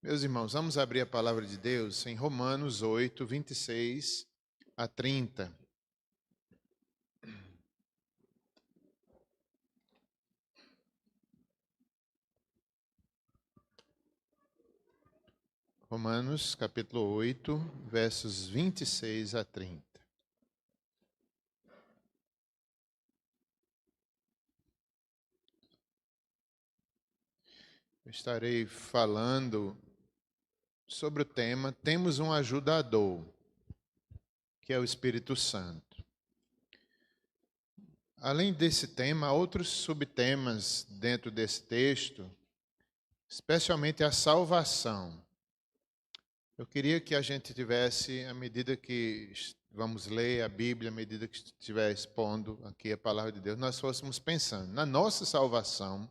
Meus irmãos, vamos abrir a palavra de Deus em Romanos 8, 26 a 30. Romanos, capítulo 8, versos 26 a 30. Eu estarei falando sobre o tema Temos um ajudador, que é o Espírito Santo. Além desse tema, há outros subtemas dentro desse texto, especialmente a salvação. Eu queria que a gente tivesse, à medida que vamos ler a Bíblia, à medida que estiver expondo aqui a palavra de Deus, nós fôssemos pensando na nossa salvação,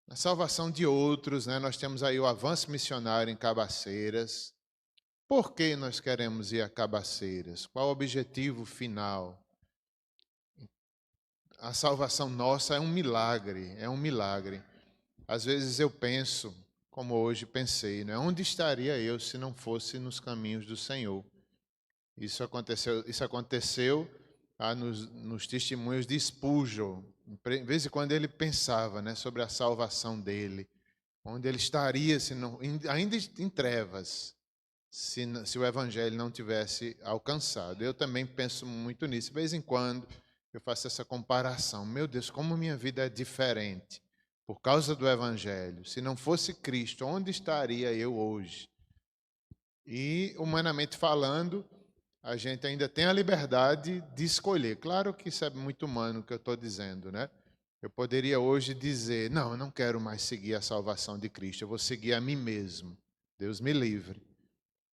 na salvação de outros, né? Nós temos aí o avanço missionário em Cabaceiras. Por que nós queremos ir a Cabaceiras? Qual o objetivo final? A salvação nossa é um milagre, é um milagre. Às vezes eu penso, como hoje pensei, né? Onde estaria eu se não fosse nos caminhos do Senhor? Isso aconteceu nos testemunhos de Spurgeon. De vez em quando ele pensava, né, sobre a salvação dele, onde ele estaria se não, ainda em trevas, se o evangelho não tivesse alcançado. Eu também penso muito nisso. De vez em quando eu faço essa comparação. Meu Deus, como minha vida é diferente por causa do evangelho. Se não fosse Cristo, onde estaria eu hoje? E, humanamente falando, a gente ainda tem a liberdade de escolher. Claro que isso é muito humano o que eu estou dizendo, né? Eu poderia hoje dizer, não, eu não quero mais seguir a salvação de Cristo, eu vou seguir a mim mesmo. Deus me livre.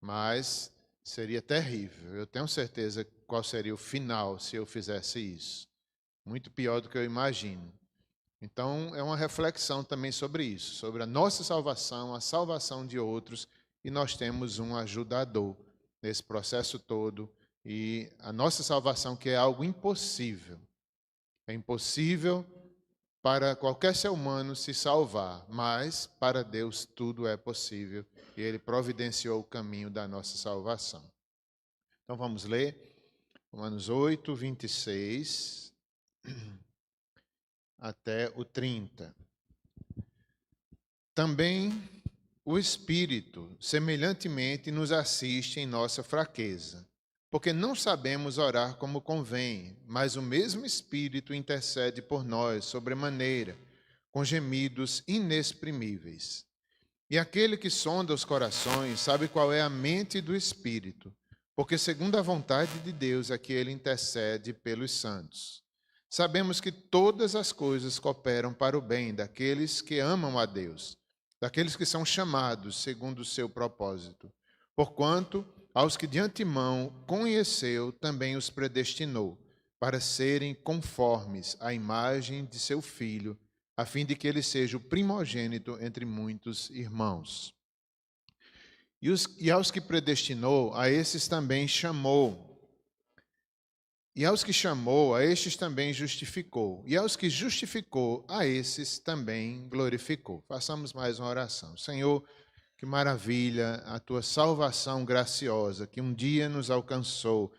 Mas seria terrível. Eu tenho certeza qual seria o final se eu fizesse isso. Muito pior do que eu imagino. Então, é uma reflexão também sobre isso, sobre a nossa salvação, a salvação de outros, e nós temos um ajudador nesse processo todo, e a nossa salvação, que é algo impossível. É impossível para qualquer ser humano se salvar, mas para Deus tudo é possível, e Ele providenciou o caminho da nossa salvação. Então, vamos ler Romanos 8, 26 até o 30. Também o Espírito, semelhantemente, nos assiste em nossa fraqueza, porque não sabemos orar como convém, mas o mesmo Espírito intercede por nós sobremaneira, com gemidos inexprimíveis. E aquele que sonda os corações sabe qual é a mente do Espírito, porque segundo a vontade de Deus é que ele intercede pelos santos. Sabemos que todas as coisas cooperam para o bem daqueles que amam a Deus, daqueles que são chamados segundo o seu propósito. Porquanto, aos que de antemão conheceu, também os predestinou, para serem conformes à imagem de seu Filho, a fim de que ele seja o primogênito entre muitos irmãos. E aos que predestinou, a esses também chamou. E aos que chamou, a estes também justificou. E aos que justificou, a esses também glorificou. Façamos mais uma oração. Senhor, que maravilha a tua salvação graciosa, que um dia nos alcançou.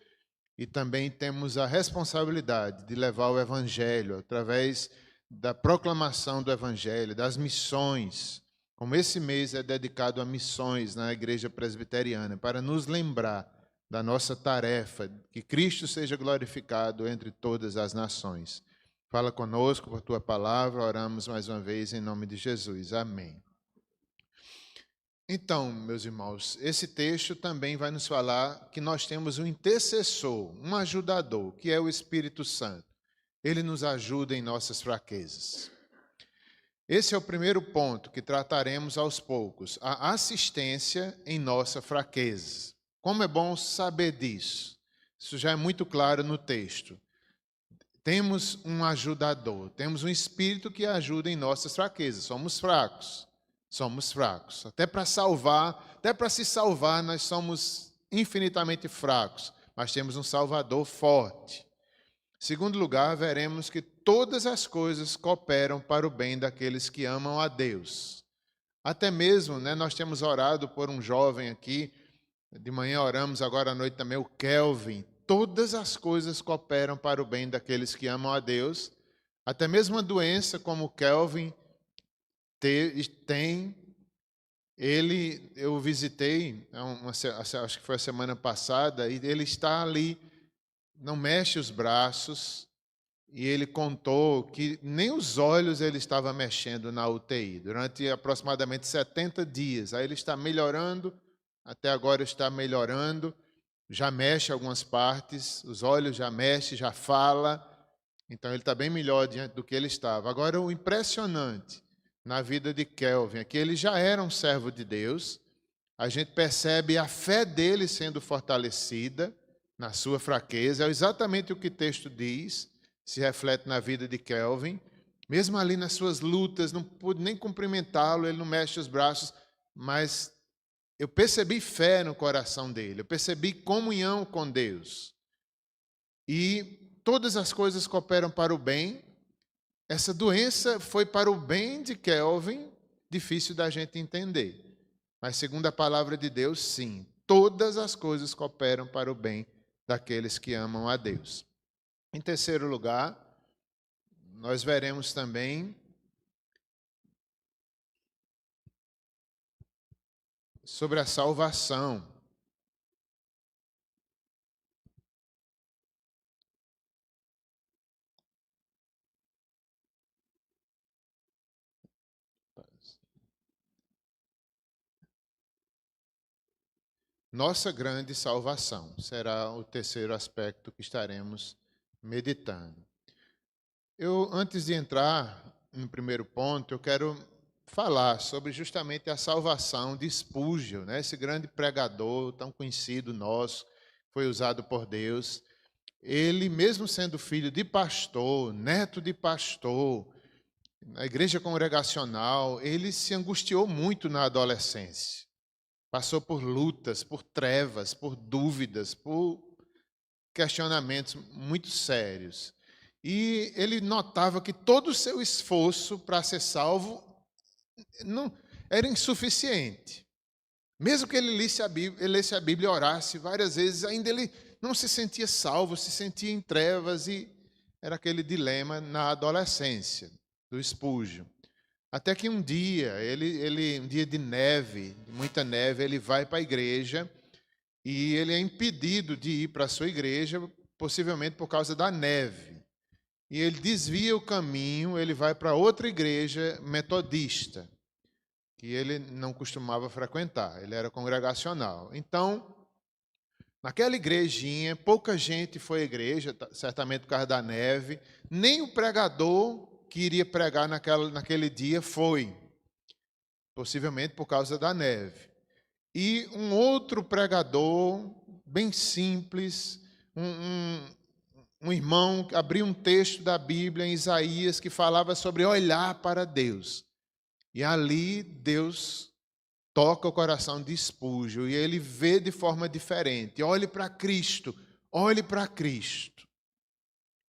E também temos a responsabilidade de levar o Evangelho através da proclamação do Evangelho, das missões. Como esse mês é dedicado a missões na Igreja Presbiteriana, para nos lembrar da nossa tarefa, que Cristo seja glorificado entre todas as nações. Fala conosco por tua palavra, oramos mais uma vez em nome de Jesus. Amém. Então, meus irmãos, esse texto também vai nos falar que nós temos um intercessor, um ajudador, que é o Espírito Santo. Ele nos ajuda em nossas fraquezas. Esse é o primeiro ponto que trataremos aos poucos, a assistência em nossa fraqueza. Como é bom saber disso. Isso já é muito claro no texto. Temos um ajudador, temos um Espírito que ajuda em nossas fraquezas. Somos fracos. Somos fracos. Até para se salvar, nós somos infinitamente fracos. Mas temos um Salvador forte. Em segundo lugar, veremos que todas as coisas cooperam para o bem daqueles que amam a Deus. Até mesmo, né, nós temos orado por um jovem aqui, de manhã oramos, agora à noite também, o Kelvin. Todas as coisas cooperam para o bem daqueles que amam a Deus. Até mesmo uma doença como o Kelvin tem. Eu visitei, acho que foi a semana passada, e ele está ali, não mexe os braços, e ele contou que nem os olhos ele estava mexendo na UTI, durante aproximadamente 70 dias. Aí ele está melhorando, até agora está melhorando, já mexe algumas partes, os olhos já mexe, já fala, então ele está bem melhor diante do que ele estava. Agora, o impressionante na vida de Kelvin é que ele já era um servo de Deus, a gente percebe a fé dele sendo fortalecida na sua fraqueza, é exatamente o que o texto diz, se reflete na vida de Kelvin, mesmo ali nas suas lutas, não pude nem cumprimentá-lo, ele não mexe os braços, mas eu percebi fé no coração dele, eu percebi comunhão com Deus. E todas as coisas cooperam para o bem. Essa doença foi para o bem de Kelvin, difícil da gente entender. Mas segundo a palavra de Deus, sim, todas as coisas cooperam para o bem daqueles que amam a Deus. Em terceiro lugar, nós veremos também sobre a salvação. Nossa grande salvação será o terceiro aspecto que estaremos meditando. Antes de entrar no primeiro ponto, eu quero falar sobre justamente a salvação de Spurgeon, né? Esse grande pregador tão conhecido nosso, foi usado por Deus. Ele, mesmo sendo filho de pastor, neto de pastor, na igreja congregacional, ele se angustiou muito na adolescência. Passou por lutas, por trevas, por dúvidas, por questionamentos muito sérios. E ele notava que todo o seu esforço para ser salvo não era insuficiente. Mesmo que ele lesse a Bíblia e orasse várias vezes, ainda ele não se sentia salvo, se sentia em trevas, e era aquele dilema na adolescência do Spurgeon. Até que um dia, um dia de neve, muita neve, ele vai para a igreja e ele é impedido de ir para a sua igreja, possivelmente por causa da neve. E ele desvia o caminho, ele vai para outra igreja metodista, que ele não costumava frequentar, ele era congregacional. Então, naquela igrejinha, pouca gente foi à igreja, certamente por causa da neve, nem o pregador que iria pregar naquele dia foi, possivelmente por causa da neve. E um outro pregador, bem simples, um irmão abriu um texto da Bíblia em Isaías que falava sobre olhar para Deus. E ali Deus toca o coração de Spurgeon e ele vê de forma diferente. Olhe para Cristo, olhe para Cristo.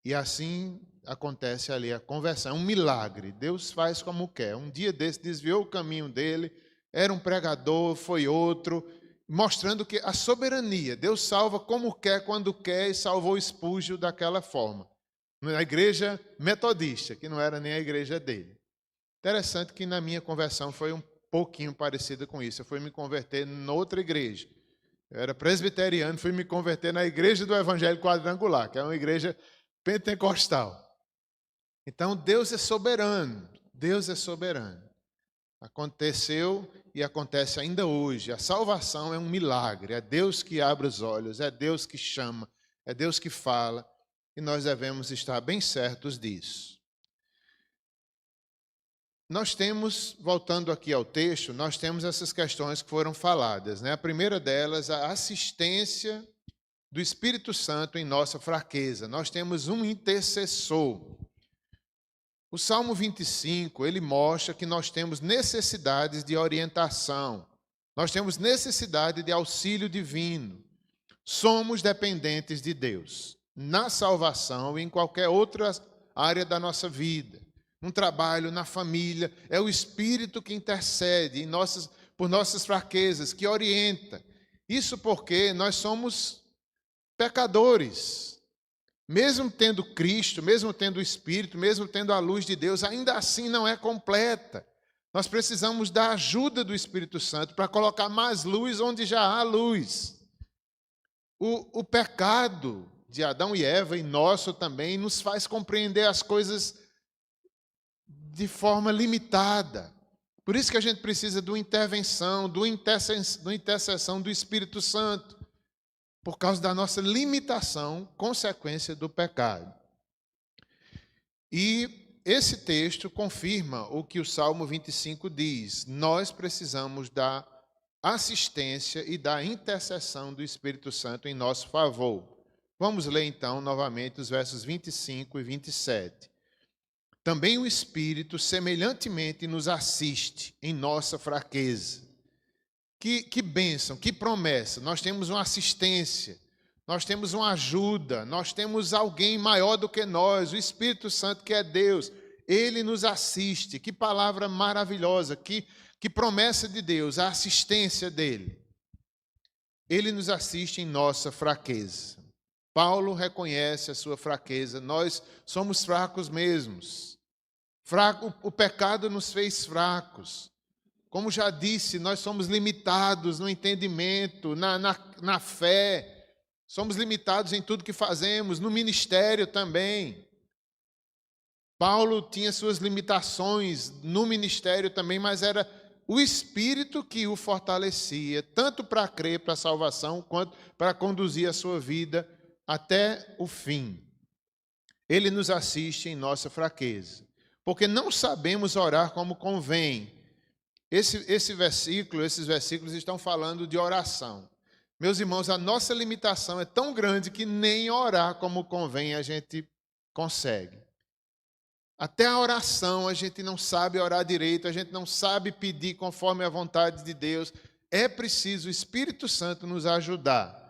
E assim acontece ali a conversão, um milagre. Deus faz como quer. Um dia desse desviou o caminho dele, era um pregador, foi outro, mostrando que a soberania, Deus salva como quer, quando quer, e salvou Spurgeon daquela forma. Na igreja metodista, que não era nem a igreja dele. Interessante que na minha conversão foi um pouquinho parecida com isso. Eu fui me converter noutra igreja. Eu era presbiteriano, fui me converter na igreja do Evangelho Quadrangular, que é uma igreja pentecostal. Então, Deus é soberano. Deus é soberano. Aconteceu e acontece ainda hoje. A salvação é um milagre. É Deus que abre os olhos, é Deus que chama, é Deus que fala. E nós devemos estar bem certos disso. Nós temos, voltando aqui ao texto, nós temos essas questões que foram faladas, né? A primeira delas, a assistência do Espírito Santo em nossa fraqueza. Nós temos um intercessor. O Salmo 25, ele mostra que nós temos necessidades de orientação. Nós temos necessidade de auxílio divino. Somos dependentes de Deus, na salvação e em qualquer outra área da nossa vida. no trabalho, na família. É o Espírito que intercede por nossas fraquezas, que orienta. Isso porque nós somos pecadores. Mesmo tendo Cristo, mesmo tendo o Espírito, mesmo tendo a luz de Deus, ainda assim não é completa. Nós precisamos da ajuda do Espírito Santo para colocar mais luz onde já há luz. O pecado de Adão e Eva, e nosso também, nos faz compreender as coisas de forma limitada. Por isso que a gente precisa de uma intervenção, de uma intercessão do Espírito Santo, por causa da nossa limitação, consequência do pecado. E esse texto confirma o que o Salmo 25 diz. Nós precisamos da assistência e da intercessão do Espírito Santo em nosso favor. Vamos ler então novamente os versos 25 e 27. Também o Espírito semelhantemente nos assiste em nossa fraqueza. Que bênção, que promessa. Nós temos uma assistência, nós temos uma ajuda, nós temos alguém maior do que nós, o Espírito Santo que é Deus. Ele nos assiste. Que palavra maravilhosa, que promessa de Deus, a assistência dele. Ele nos assiste em nossa fraqueza. Paulo reconhece a sua fraqueza. Nós somos fracos mesmos. O pecado nos fez fracos. Como já disse, nós somos limitados no entendimento, na fé. Somos limitados em tudo que fazemos, no ministério também. Paulo tinha suas limitações no ministério também, mas era o Espírito que o fortalecia, tanto para crer para a salvação, quanto para conduzir a sua vida até o fim. Ele nos assiste em nossa fraqueza, porque não sabemos orar como convém. Esses versículos estão falando de oração. Meus irmãos, a nossa limitação é tão grande que nem orar como convém a gente consegue. Até a oração a gente não sabe orar direito, a gente não sabe pedir conforme a vontade de Deus. É preciso o Espírito Santo nos ajudar.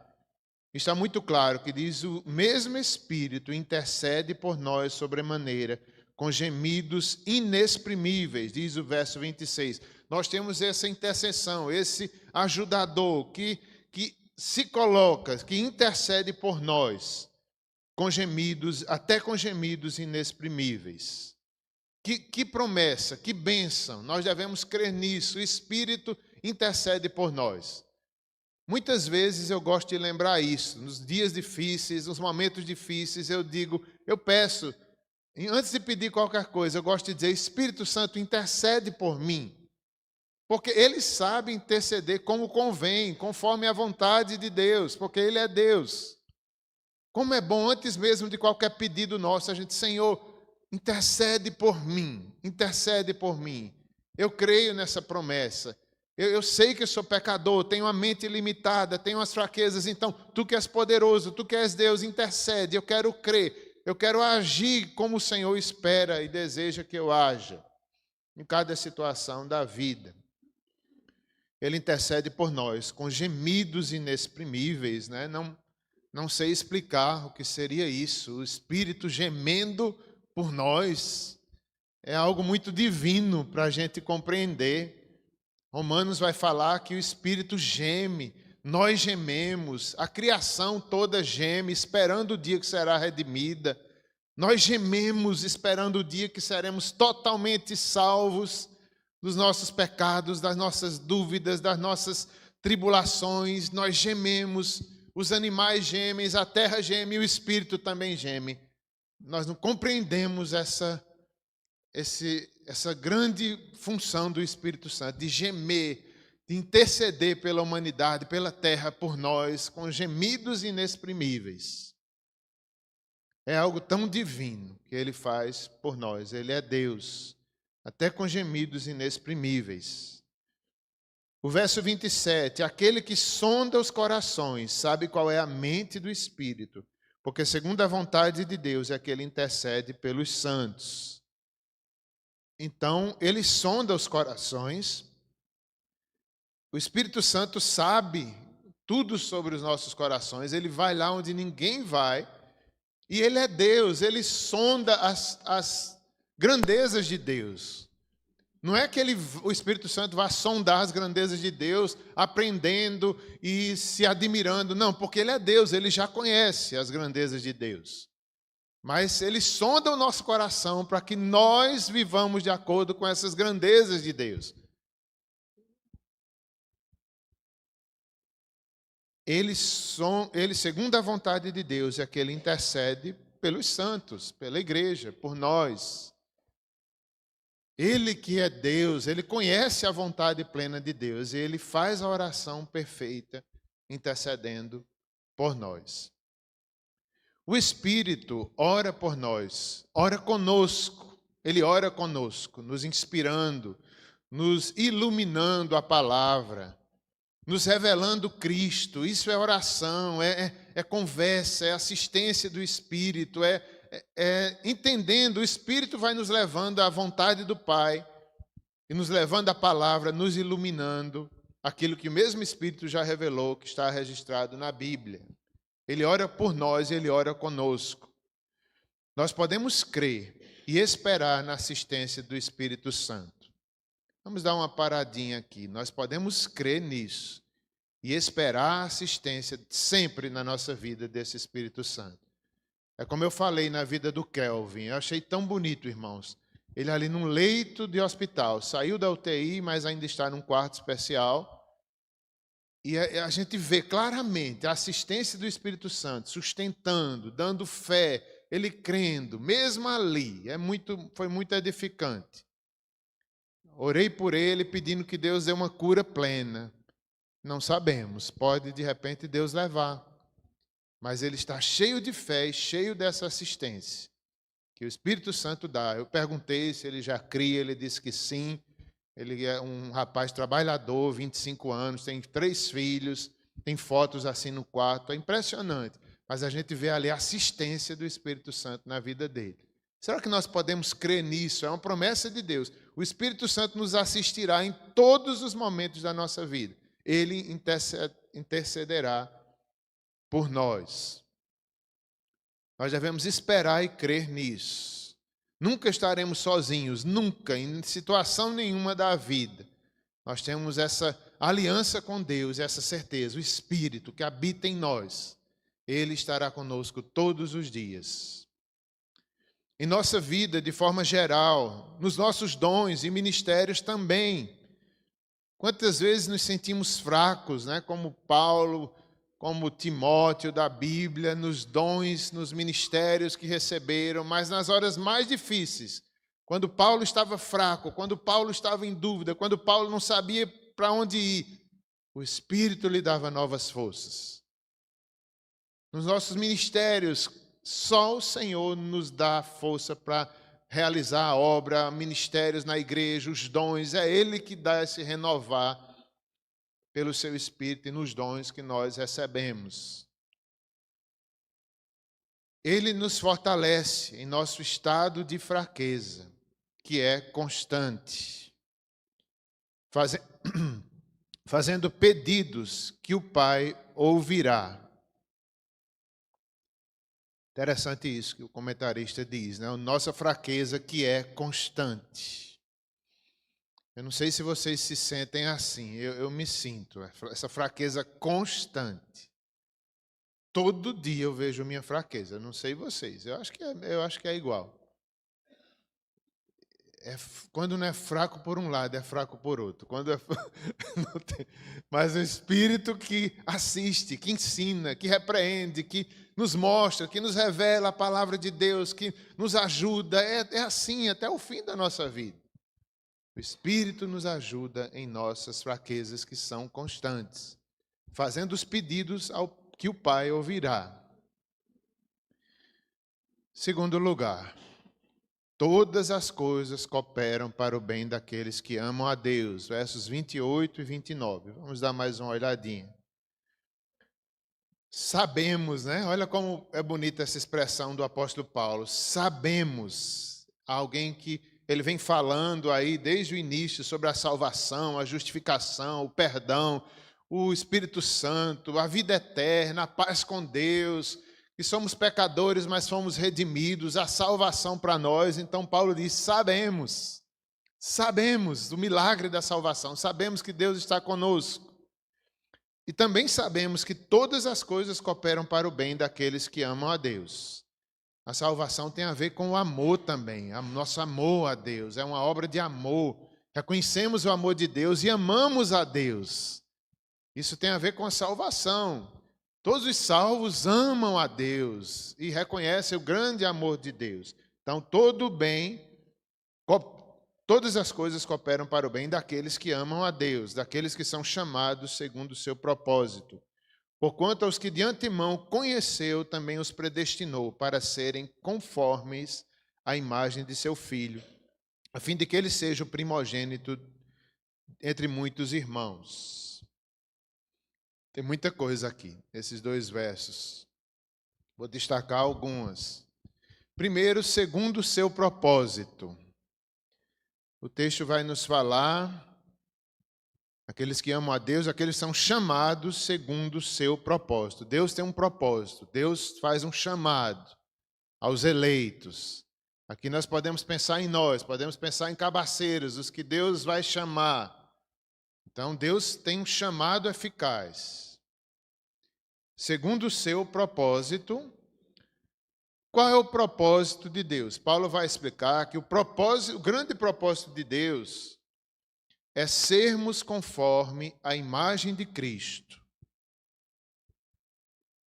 Está muito claro que diz: o mesmo Espírito intercede por nós sobremaneira, com gemidos inexprimíveis, diz o verso 26. Nós temos essa intercessão, esse ajudador que se coloca, que intercede por nós, com gemidos, até com gemidos inexprimíveis. Que promessa, que bênção, nós devemos crer nisso. O Espírito intercede por nós. Muitas vezes eu gosto de lembrar isso, nos dias difíceis, nos momentos difíceis, eu peço, antes de pedir qualquer coisa, eu gosto de dizer: Espírito Santo, intercede por mim. Porque Ele sabe interceder como convém, conforme a vontade de Deus, porque Ele é Deus. Como é bom, antes mesmo de qualquer pedido nosso, a gente: Senhor, intercede por mim, intercede por mim. Eu creio nessa promessa. Eu sei que eu sou pecador, tenho uma mente limitada, tenho as fraquezas, então Tu que és poderoso, Tu que és Deus, intercede. Eu quero crer, eu quero agir como o Senhor espera e deseja que eu haja em cada situação da vida. Ele intercede por nós com gemidos inexprimíveis, né? Não sei explicar o que seria isso. O Espírito gemendo por nós é algo muito divino para a gente compreender. Romanos vai falar que o Espírito geme, nós gememos, a criação toda geme, esperando o dia que será redimida. Nós gememos esperando o dia que seremos totalmente salvos dos nossos pecados, das nossas dúvidas, das nossas tribulações. Nós gememos, os animais gemem, a terra geme e o Espírito também geme. Nós não compreendemos essa grande função do Espírito Santo, de gemer, de interceder pela humanidade, pela terra, por nós, com gemidos inexprimíveis. É algo tão divino que Ele faz por nós. Ele é Deus, até com gemidos inexprimíveis. O verso 27, aquele que sonda os corações, sabe qual é a mente do Espírito, porque segundo a vontade de Deus é que Ele intercede pelos santos. Então, Ele sonda os corações. O Espírito Santo sabe tudo sobre os nossos corações. Ele vai lá onde ninguém vai. E Ele é Deus. Ele sonda grandezas de Deus. Não é que o Espírito Santo vá sondar as grandezas de Deus, aprendendo e se admirando. Não, porque ele é Deus, ele já conhece as grandezas de Deus. Mas ele sonda o nosso coração para que nós vivamos de acordo com essas grandezas de Deus. Ele, segundo a vontade de Deus, é que ele intercede pelos santos, pela igreja, por nós. Ele que é Deus, ele conhece a vontade plena de Deus e ele faz a oração perfeita intercedendo por nós. O Espírito ora por nós, ora conosco, ele ora conosco, nos inspirando, nos iluminando a palavra, nos revelando Cristo. Isso é oração, é conversa, é assistência do Espírito, entendendo. O Espírito vai nos levando à vontade do Pai e nos levando à palavra, nos iluminando aquilo que o mesmo Espírito já revelou, que está registrado na Bíblia. Ele ora por nós, ele ora conosco. Nós podemos crer e esperar na assistência do Espírito Santo. Vamos dar uma paradinha aqui. Nós podemos crer nisso e esperar a assistência sempre na nossa vida desse Espírito Santo. É como eu falei na vida do Kelvin. Eu achei tão bonito, irmãos. Ele ali num leito de hospital, saiu da UTI, mas ainda está num quarto especial. E a gente vê claramente a assistência do Espírito Santo, sustentando, dando fé, ele crendo, mesmo ali. Foi muito edificante. Orei por ele, pedindo que Deus dê uma cura plena. Não sabemos, pode de repente Deus levar. Mas ele está cheio de fé e cheio dessa assistência que o Espírito Santo dá. Eu perguntei se ele já cria, ele disse que sim. Ele é um rapaz trabalhador, 25 anos, tem 3 filhos, tem fotos assim no quarto, é impressionante. Mas a gente vê ali a assistência do Espírito Santo na vida dele. Será que nós podemos crer nisso? É uma promessa de Deus. O Espírito Santo nos assistirá em todos os momentos da nossa vida. Ele intercederá por nós. Nós devemos esperar e crer nisso. Nunca estaremos sozinhos, nunca, em situação nenhuma da vida. Nós temos essa aliança com Deus, essa certeza, o Espírito que habita em nós. Ele estará conosco todos os dias. Em nossa vida, de forma geral, nos nossos dons e ministérios também. Quantas vezes nos sentimos fracos, né? Como Paulo, como Timóteo da Bíblia, nos dons, nos ministérios que receberam, mas nas horas mais difíceis, quando Paulo estava fraco, quando Paulo estava em dúvida, quando Paulo não sabia para onde ir, o Espírito lhe dava novas forças. Nos nossos ministérios, só o Senhor nos dá força para realizar a obra, ministérios na igreja, os dons, é Ele que dá esse renovar pelo seu Espírito e nos dons que nós recebemos. Ele nos fortalece em nosso estado de fraqueza, que é constante, fazendo pedidos que o Pai ouvirá. Interessante isso que o comentarista diz, né? Nossa fraqueza que é constante. Eu não sei se vocês se sentem assim, eu me sinto, essa fraqueza constante. Todo dia eu vejo minha fraqueza, eu não sei vocês, eu acho que é igual. Quando não é fraco por um lado, é fraco por outro. Quando não tem, mas o Espírito que assiste, que ensina, que repreende, que nos mostra, que nos revela a palavra de Deus, que nos ajuda, é assim até o fim da nossa vida. O Espírito nos ajuda em nossas fraquezas que são constantes, fazendo os pedidos que o Pai ouvirá. Segundo lugar, todas as coisas cooperam para o bem daqueles que amam a Deus. Versos 28 e 29. Vamos dar mais uma olhadinha. Sabemos, né? Olha como é bonita essa expressão do apóstolo Paulo. Sabemos, alguém que ele vem falando aí desde o início sobre a salvação, a justificação, o perdão, o Espírito Santo, a vida eterna, a paz com Deus, que somos pecadores, mas fomos redimidos, a salvação para nós. Então Paulo diz: sabemos do milagre da salvação, sabemos que Deus está conosco. E também sabemos que todas as coisas cooperam para o bem daqueles que amam a Deus. A salvação tem a ver com o amor também, o nosso amor a Deus, é uma obra de amor. Reconhecemos o amor de Deus e amamos a Deus. Isso tem a ver com a salvação. Todos os salvos amam a Deus e reconhecem o grande amor de Deus. Então, todo bem, todas as coisas cooperam para o bem daqueles que amam a Deus, daqueles que são chamados segundo o seu propósito. Porquanto aos que de antemão conheceu, também os predestinou para serem conformes à imagem de seu Filho, a fim de que ele seja o primogênito entre muitos irmãos. Tem muita coisa aqui, esses 2 versos. Vou destacar algumas. Primeiro, segundo o seu propósito. O texto vai nos falar, aqueles que amam a Deus, aqueles que são chamados segundo o seu propósito. Deus tem um propósito, Deus faz um chamado aos eleitos. Aqui nós podemos pensar em nós, podemos pensar em cabaceiros, os que Deus vai chamar. Então Deus tem um chamado eficaz. Segundo o seu propósito. Qual é o propósito de Deus? Paulo vai explicar que o grande propósito de Deus é sermos conforme a imagem de Cristo.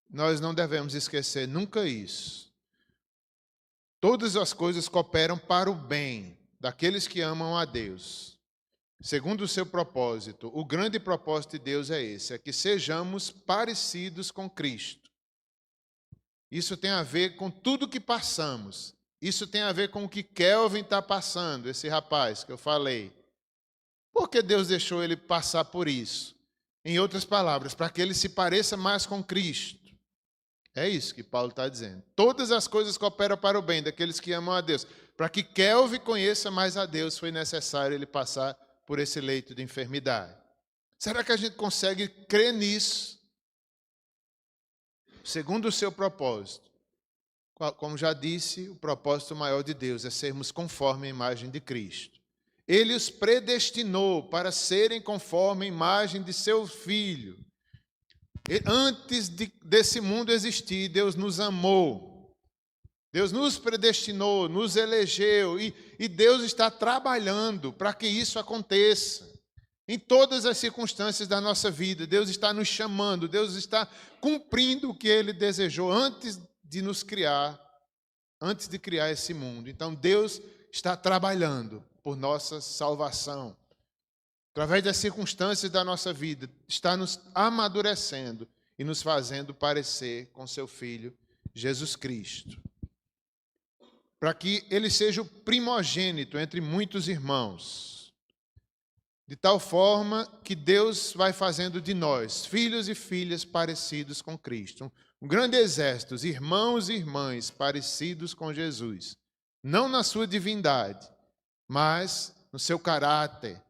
Nós não devemos esquecer nunca isso. Todas as coisas cooperam para o bem daqueles que amam a Deus. Segundo o seu propósito, o grande propósito de Deus é esse, é que sejamos parecidos com Cristo. Isso tem a ver com tudo que passamos. Isso tem a ver com o que Kelvin está passando, esse rapaz que eu falei. Por que Deus deixou ele passar por isso? Em outras palavras, para que ele se pareça mais com Cristo. É isso que Paulo está dizendo. Todas as coisas cooperam para o bem daqueles que amam a Deus. Para que Kelvin conheça mais a Deus, foi necessário ele passar por esse leito de enfermidade. Será que a gente consegue crer nisso? Segundo o seu propósito. Como já disse, o propósito maior de Deus é sermos conforme a imagem de Cristo. Ele os predestinou para serem conforme a imagem de seu Filho. Antes desse mundo existir, Deus nos amou. Deus nos predestinou, nos elegeu e Deus está trabalhando para que isso aconteça. Em todas as circunstâncias da nossa vida, Deus está nos chamando, Deus está cumprindo o que Ele desejou antes de nos criar, antes de criar esse mundo. Então, Deus está trabalhando por nossa salvação. Através das circunstâncias da nossa vida, está nos amadurecendo e nos fazendo parecer com seu Filho, Jesus Cristo. Para que Ele seja o primogênito entre muitos irmãos. De tal forma que Deus vai fazendo de nós, filhos e filhas parecidos com Cristo. Um grande exército, irmãos e irmãs parecidos com Jesus. Não na sua divindade, mas no seu caráter.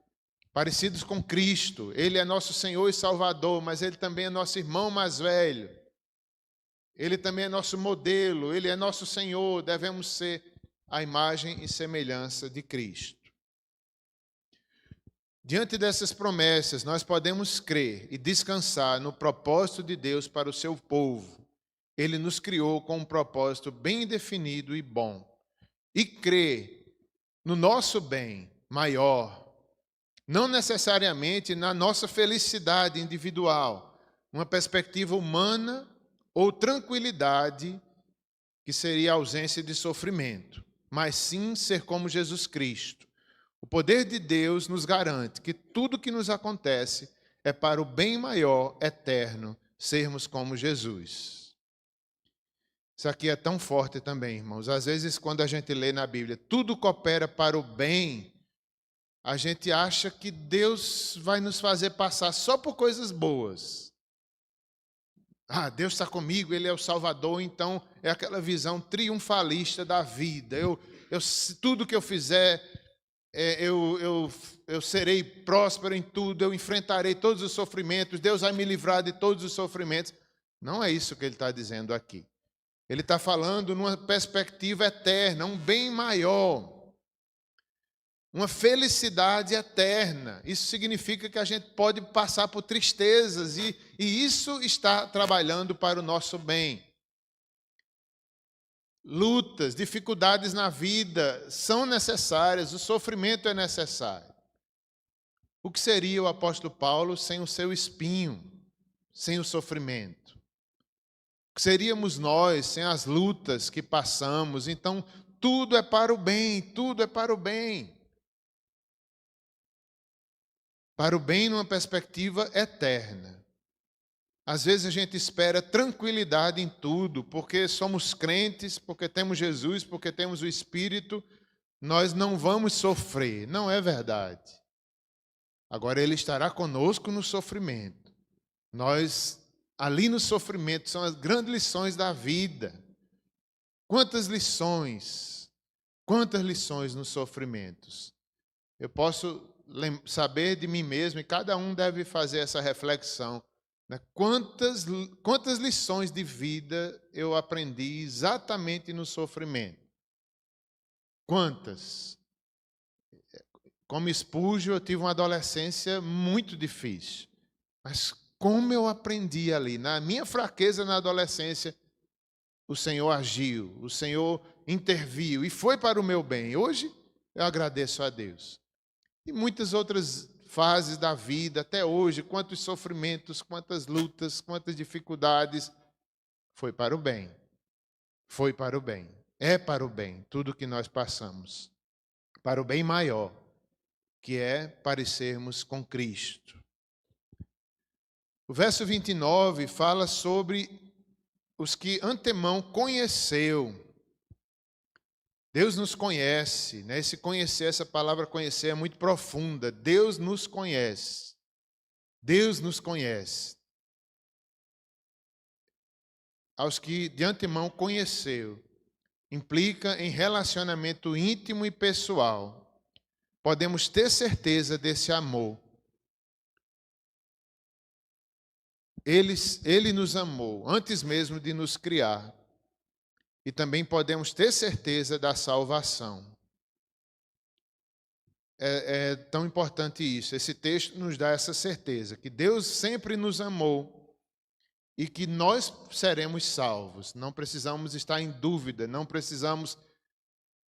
Parecidos com Cristo. Ele é nosso Senhor e Salvador, mas Ele também é nosso irmão mais velho. Ele também é nosso modelo, Ele é nosso Senhor. Devemos ser a imagem e semelhança de Cristo. Diante dessas promessas, nós podemos crer e descansar no propósito de Deus para o seu povo. Ele nos criou com um propósito bem definido e bom. E crer no nosso bem maior, não necessariamente na nossa felicidade individual, uma perspectiva humana ou tranquilidade, que seria a ausência de sofrimento, mas sim ser como Jesus Cristo. O poder de Deus nos garante que tudo que nos acontece é para o bem maior, eterno, sermos como Jesus. Isso aqui é tão forte também, irmãos. Às vezes, quando a gente lê na Bíblia, tudo coopera para o bem, a gente acha que Deus vai nos fazer passar só por coisas boas. Deus está comigo, Ele é o Salvador, então é aquela visão triunfalista da vida. Tudo que eu fizer, eu serei próspero em tudo, eu enfrentarei todos os sofrimentos, Deus vai me livrar de todos os sofrimentos. Não é isso que ele está dizendo aqui. Ele está falando numa perspectiva eterna, um bem maior, uma felicidade eterna. Isso significa que a gente pode passar por tristezas e isso está trabalhando para o nosso bem. Lutas, dificuldades na vida são necessárias, o sofrimento é necessário. O que seria o apóstolo Paulo sem o seu espinho, sem o sofrimento? O que seríamos nós sem as lutas que passamos? Então, tudo é para o bem, tudo é para o bem. Para o bem numa perspectiva eterna. Às vezes a gente espera tranquilidade em tudo, porque somos crentes, porque temos Jesus, porque temos o Espírito, nós não vamos sofrer. Não é verdade. Agora Ele estará conosco no sofrimento. Nós, ali no sofrimento, são as grandes lições da vida. Quantas lições nos sofrimentos. Eu posso saber de mim mesmo, e cada um deve fazer essa reflexão. Né? Quantas lições de vida eu aprendi exatamente no sofrimento? Quantas? Como Spurgeon, eu tive uma adolescência muito difícil. Mas como eu aprendi ali, na minha fraqueza na adolescência, o Senhor agiu, o Senhor interviu e foi para o meu bem. Hoje eu agradeço a Deus. E muitas outras fases da vida, até hoje, quantos sofrimentos, quantas lutas, quantas dificuldades, foi para o bem. Foi para o bem. É para o bem, tudo que nós passamos. Para o bem maior, que é parecermos com Cristo. O verso 29 fala sobre os que antemão conheceu. Deus nos conhece, né? Esse conhecer, essa palavra conhecer é muito profunda. Deus nos conhece. Deus nos conhece. Aos que de antemão conheceu, implica em relacionamento íntimo e pessoal. Podemos ter certeza desse amor. Ele nos amou antes mesmo de nos criar. E também podemos ter certeza da salvação. É tão importante isso. Esse texto nos dá essa certeza, que Deus sempre nos amou e que nós seremos salvos. Não precisamos estar em dúvida, não precisamos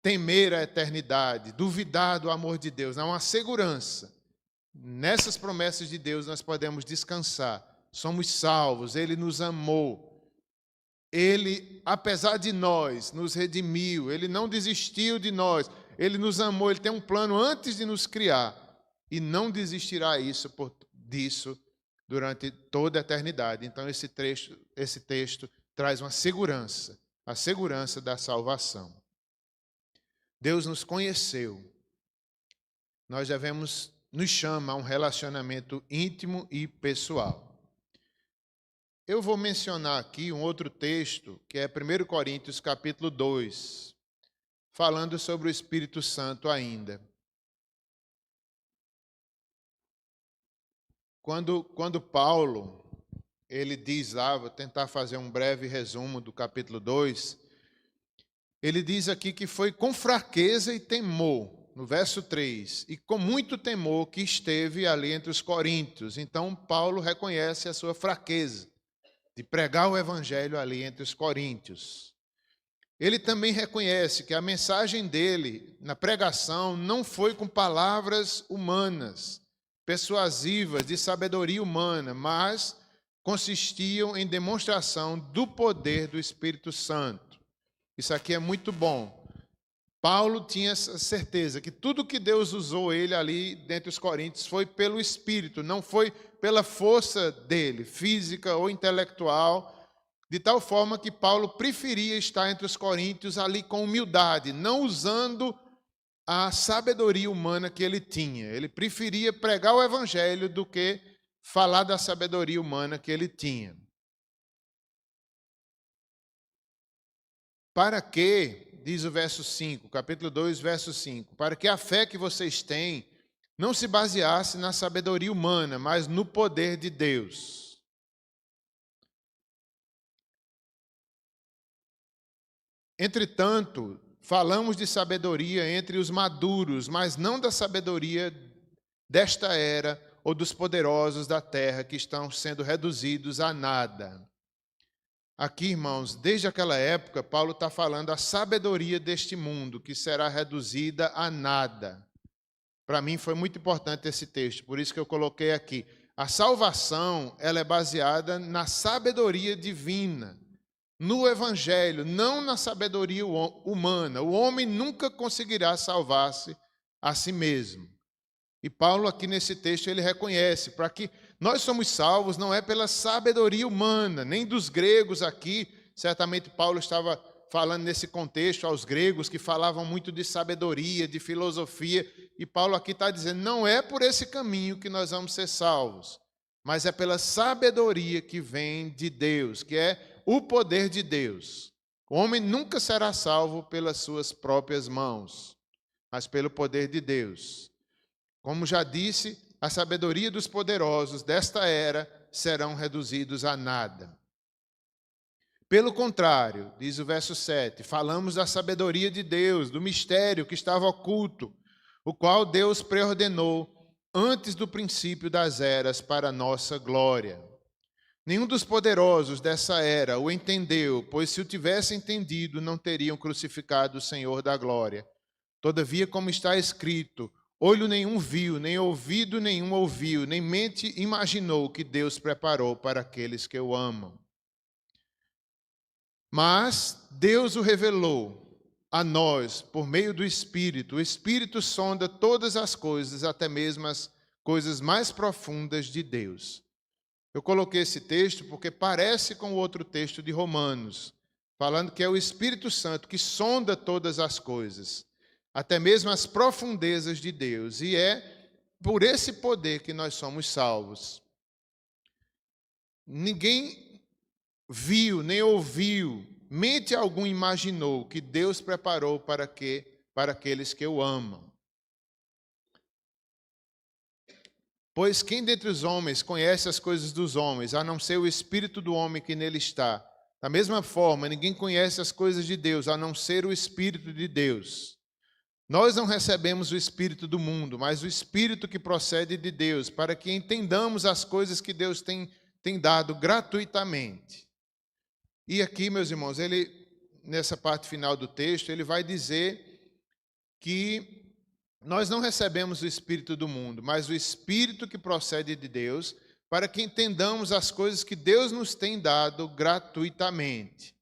temer a eternidade, duvidar do amor de Deus. Há uma segurança. Nessas promessas de Deus nós podemos descansar. Somos salvos, Ele nos amou. Ele, apesar de nós, nos redimiu. Ele não desistiu de nós. Ele nos amou. Ele tem um plano antes de nos criar. E não desistirá disso durante toda a eternidade. Então, esse texto traz uma segurança. A segurança da salvação. Deus nos conheceu. Nós nos chama a um relacionamento íntimo e pessoal. Eu vou mencionar aqui um outro texto, que é 1 Coríntios capítulo 2, falando sobre o Espírito Santo ainda. Quando Paulo, ele diz lá, vou tentar fazer um breve resumo do capítulo 2, ele diz aqui que foi com fraqueza e temor, no verso 3, e com muito temor que esteve ali entre os coríntios. Então, Paulo reconhece a sua fraqueza de pregar o evangelho ali entre os coríntios. Ele também reconhece que a mensagem dele na pregação não foi com palavras humanas, persuasivas, de sabedoria humana, mas consistiam em demonstração do poder do Espírito Santo. Isso aqui é muito bom. Paulo tinha essa certeza que tudo que Deus usou ele ali dentre os coríntios foi pelo Espírito, não foi pela força dele, física ou intelectual, de tal forma que Paulo preferia estar entre os coríntios ali com humildade, não usando a sabedoria humana que ele tinha. Ele preferia pregar o evangelho do que falar da sabedoria humana que ele tinha. Para que, diz o verso 5, capítulo 2, verso 5, para que a fé que vocês têm não se baseasse na sabedoria humana, mas no poder de Deus. Entretanto, falamos de sabedoria entre os maduros, mas não da sabedoria desta era ou dos poderosos da terra que estão sendo reduzidos a nada. Aqui, irmãos, desde aquela época, Paulo está falando a sabedoria deste mundo, que será reduzida a nada. Para mim foi muito importante esse texto, por isso que eu coloquei aqui. A salvação, ela é baseada na sabedoria divina, no Evangelho, não na sabedoria humana. O homem nunca conseguirá salvar-se a si mesmo. E Paulo aqui nesse texto ele reconhece, para que nós somos salvos não é pela sabedoria humana, nem dos gregos aqui. Certamente Paulo estava falando nesse contexto aos gregos que falavam muito de sabedoria, de filosofia. E Paulo aqui está dizendo, não é por esse caminho que nós vamos ser salvos, mas é pela sabedoria que vem de Deus, que é o poder de Deus. O homem nunca será salvo pelas suas próprias mãos, mas pelo poder de Deus. Como já disse, a sabedoria dos poderosos desta era serão reduzidos a nada. Pelo contrário, diz o verso 7, falamos da sabedoria de Deus, do mistério que estava oculto, o qual Deus preordenou antes do princípio das eras para a nossa glória. Nenhum dos poderosos dessa era o entendeu, pois se o tivesse entendido, não teriam crucificado o Senhor da glória. Todavia, como está escrito, olho nenhum viu, nem ouvido nenhum ouviu, nem mente imaginou que Deus preparou para aqueles que o amam. Mas Deus o revelou a nós por meio do Espírito. O Espírito sonda todas as coisas, até mesmo as coisas mais profundas de Deus. Eu coloquei esse texto porque parece com o outro texto de Romanos, falando que é o Espírito Santo que sonda todas as coisas, até mesmo as profundezas de Deus, e é por esse poder que nós somos salvos. Ninguém viu, nem ouviu, mente algum imaginou que Deus preparou para aqueles que o amam. Pois quem dentre os homens conhece as coisas dos homens, a não ser o espírito do homem que nele está? Da mesma forma, ninguém conhece as coisas de Deus, a não ser o Espírito de Deus. Nós não recebemos o Espírito do mundo, mas o Espírito que procede de Deus, para que entendamos as coisas que Deus tem dado gratuitamente. E aqui, meus irmãos, nessa parte final do texto, ele vai dizer que nós não recebemos o Espírito do mundo, mas o Espírito que procede de Deus, para que entendamos as coisas que Deus nos tem dado gratuitamente.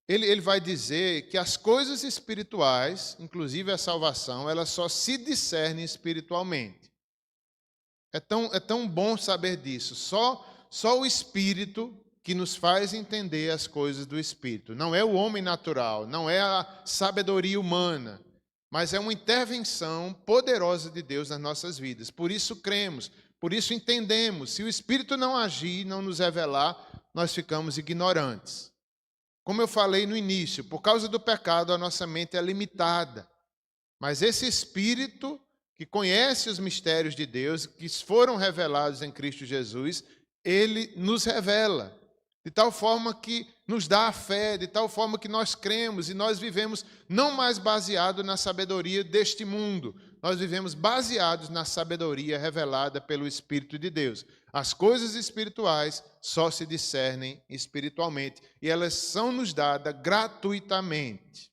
Ele vai dizer que as coisas espirituais, inclusive a salvação, elas só se discernem espiritualmente. É tão bom saber disso. Só o Espírito que nos faz entender as coisas do Espírito. Não é o homem natural, não é a sabedoria humana, mas é uma intervenção poderosa de Deus nas nossas vidas. Por isso cremos, por isso entendemos. Se o Espírito não agir, não nos revelar, nós ficamos ignorantes. Como eu falei no início, por causa do pecado, a nossa mente é limitada. Mas esse Espírito que conhece os mistérios de Deus, que foram revelados em Cristo Jesus, ele nos revela. De tal forma que nos dá a fé, de tal forma que nós cremos e nós vivemos não mais baseado na sabedoria deste mundo, nós vivemos baseados na sabedoria revelada pelo Espírito de Deus. As coisas espirituais só se discernem espiritualmente e elas são nos dadas gratuitamente,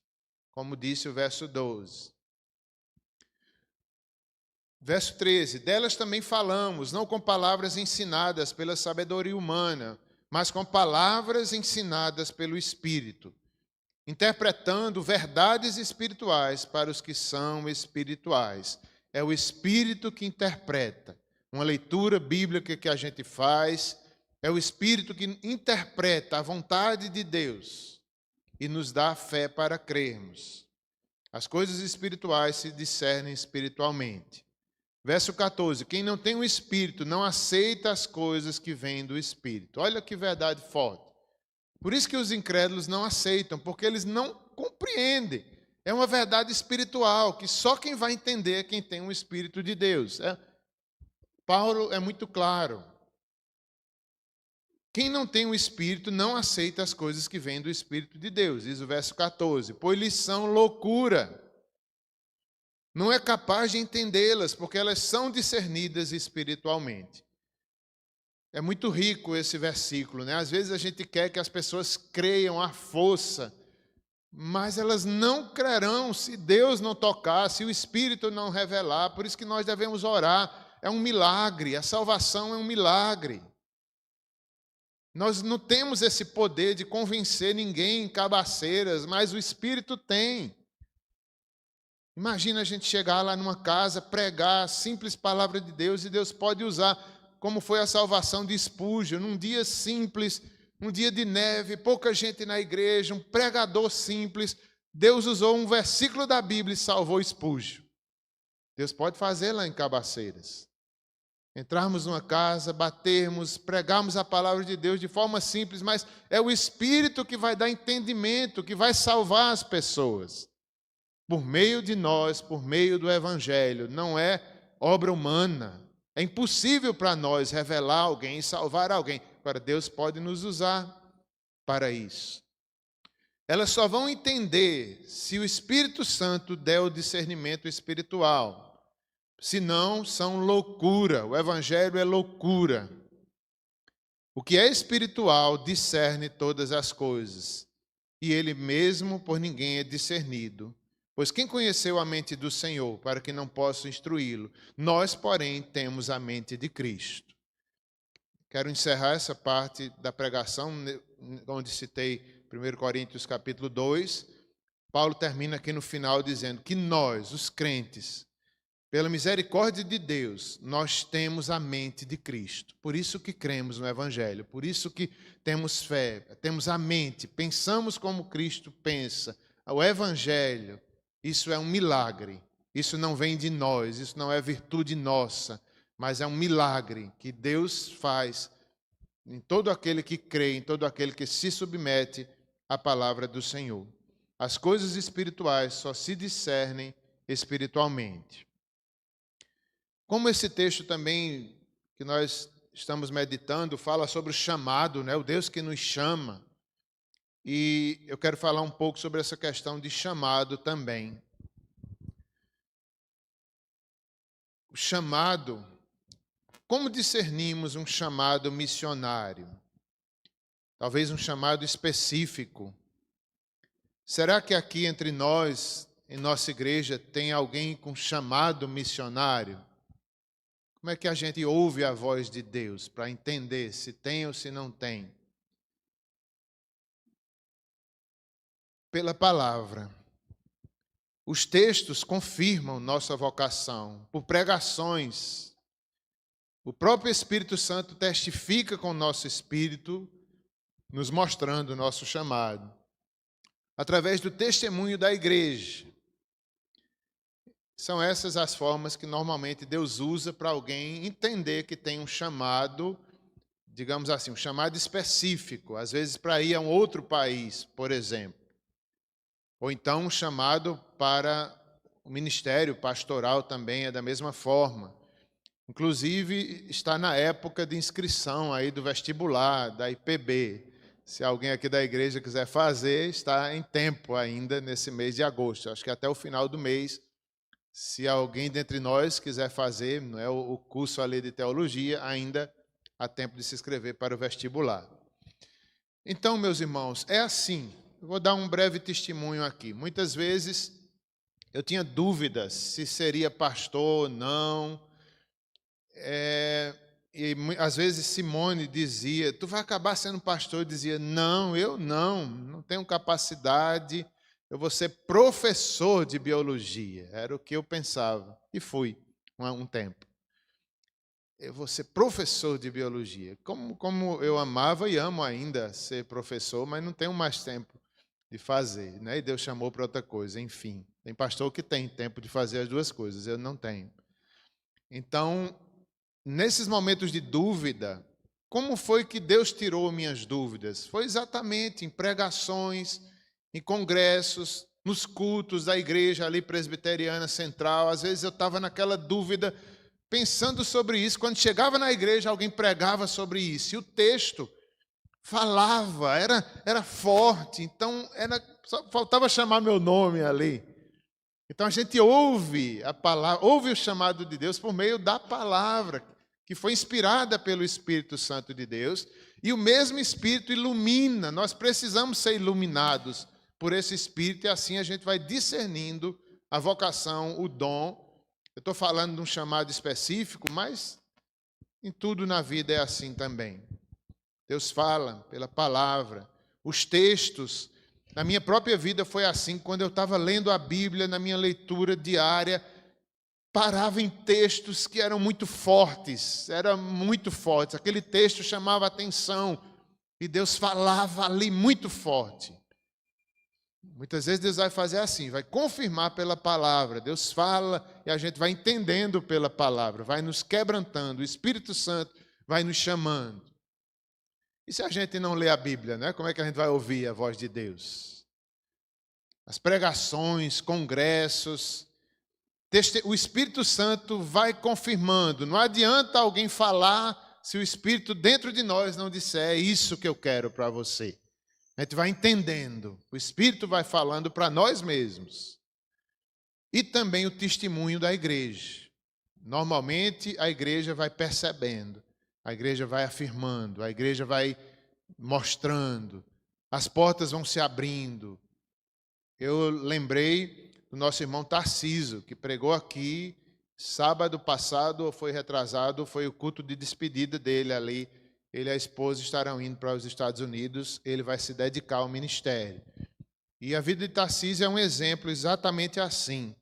como disse o verso 12. Verso 13, delas também falamos, não com palavras ensinadas pela sabedoria humana, mas com palavras ensinadas pelo Espírito, interpretando verdades espirituais para os que são espirituais. É o Espírito que interpreta. Uma leitura bíblica que a gente faz, é o Espírito que interpreta a vontade de Deus e nos dá a fé para crermos. As coisas espirituais se discernem espiritualmente. Verso 14, quem não tem o Espírito não aceita as coisas que vêm do Espírito. Olha que verdade forte. Por isso que os incrédulos não aceitam, porque eles não compreendem. É uma verdade espiritual, que só quem vai entender é quem tem o Espírito de Deus. Paulo é muito claro. Quem não tem o Espírito não aceita as coisas que vêm do Espírito de Deus, diz o verso 14, pois lhes são loucura. Não é capaz de entendê-las, porque elas são discernidas espiritualmente. É muito rico esse versículo, né? Às vezes a gente quer que as pessoas creiam à força, mas elas não crerão se Deus não tocar, se o Espírito não revelar. Por isso que nós devemos orar. É um milagre, a salvação é um milagre. Nós não temos esse poder de convencer ninguém em cabaceiras, mas o Espírito tem. Imagina a gente chegar lá numa casa, pregar a simples palavra de Deus, e Deus pode usar, como foi a salvação de Spurgeon, num dia simples, um dia de neve, pouca gente na igreja, um pregador simples. Deus usou um versículo da Bíblia e salvou Spurgeon. Deus pode fazer lá em Cabaceiras. Entrarmos numa casa, batermos, pregarmos a palavra de Deus de forma simples, mas é o Espírito que vai dar entendimento, que vai salvar as pessoas. Por meio de nós, por meio do Evangelho, não é obra humana. É impossível para nós revelar alguém e salvar alguém. Agora, Deus pode nos usar para isso. Elas só vão entender se o Espírito Santo der o discernimento espiritual. Senão, são loucura. O Evangelho é loucura. O que é espiritual discerne todas as coisas. E ele mesmo por ninguém é discernido. Pois quem conheceu a mente do Senhor, para que não possa instruí-lo? Nós, porém, temos a mente de Cristo. Quero encerrar essa parte da pregação, onde citei 1 Coríntios capítulo 2. Paulo termina aqui no final dizendo que nós, os crentes, pela misericórdia de Deus, nós temos a mente de Cristo. Por isso que cremos no Evangelho, por isso que temos fé, temos a mente, pensamos como Cristo pensa. O Evangelho, isso é um milagre, isso não vem de nós, isso não é virtude nossa, mas é um milagre que Deus faz em todo aquele que crê, em todo aquele que se submete à palavra do Senhor. As coisas espirituais só se discernem espiritualmente. Como esse texto também que nós estamos meditando fala sobre o chamado, né? O Deus que nos chama. E eu quero falar um pouco sobre essa questão de chamado também. O chamado, como discernimos um chamado missionário? Talvez um chamado específico. Será que aqui entre nós, em nossa igreja, tem alguém com chamado missionário? Como é que a gente ouve a voz de Deus para entender se tem ou se não tem? Pela palavra. Os textos confirmam nossa vocação por pregações. O próprio Espírito Santo testifica com o nosso espírito, nos mostrando o nosso chamado. Através do testemunho da igreja. São essas as formas que normalmente Deus usa para alguém entender que tem um chamado, digamos assim, um chamado específico, às vezes para ir a um outro país, por exemplo. Ou então um chamado para o ministério pastoral também é da mesma forma. Inclusive está na época de inscrição aí do vestibular, da IPB. Se alguém aqui da igreja quiser fazer, está em tempo ainda nesse mês de agosto. Acho que até o final do mês, se alguém dentre nós quiser fazer, não é, o curso ali de teologia, ainda há tempo de se inscrever para o vestibular. Então, meus irmãos, é assim. Eu vou dar um breve testemunho aqui. Muitas vezes eu tinha dúvidas se seria pastor ou não. E às vezes Simone dizia, tu vai acabar sendo pastor. Eu dizia, não, eu não tenho capacidade, eu vou ser professor de biologia. Era o que eu pensava, e fui um tempo. Eu vou ser professor de biologia. Como eu amava e amo ainda ser professor, mas não tenho mais tempo de fazer, né? E Deus chamou para outra coisa, enfim. Tem pastor que tem tempo de fazer as duas coisas, eu não tenho. Então, nesses momentos de dúvida, como foi que Deus tirou minhas dúvidas? Foi exatamente em pregações, em congressos, nos cultos da igreja ali presbiteriana central. Às vezes eu estava naquela dúvida, pensando sobre isso. Quando chegava na igreja, alguém pregava sobre isso. E o texto falava, era forte, então só faltava chamar meu nome ali. Então a gente ouve a palavra, ouve o chamado de Deus por meio da palavra, que foi inspirada pelo Espírito Santo de Deus, e o mesmo Espírito ilumina. Nós precisamos ser iluminados por esse Espírito, e assim a gente vai discernindo a vocação, o dom. Eu estou falando de um chamado específico, mas em tudo na vida é assim também. Deus fala pela palavra. Os textos, na minha própria vida foi assim, quando eu estava lendo a Bíblia, na minha leitura diária, parava em textos que eram muito fortes, aquele texto chamava a atenção, e Deus falava ali muito forte. Muitas vezes Deus vai fazer assim, vai confirmar pela palavra, Deus fala e a gente vai entendendo pela palavra, vai nos quebrantando, o Espírito Santo vai nos chamando. E se a gente não lê a Bíblia, né? Como é que a gente vai ouvir a voz de Deus? As pregações, congressos, o Espírito Santo vai confirmando. Não adianta alguém falar se o Espírito dentro de nós não disser é isso que eu quero para você. A gente vai entendendo. O Espírito vai falando para nós mesmos. E também o testemunho da igreja. Normalmente a igreja vai percebendo. A igreja vai afirmando, a igreja vai mostrando, as portas vão se abrindo. Eu lembrei do nosso irmão Tarcísio, que pregou aqui sábado passado, ou foi retrasado, foi o culto de despedida dele ali. Ele e a esposa estarão indo para os Estados Unidos, ele vai se dedicar ao ministério. E a vida de Tarcísio é um exemplo exatamente assim.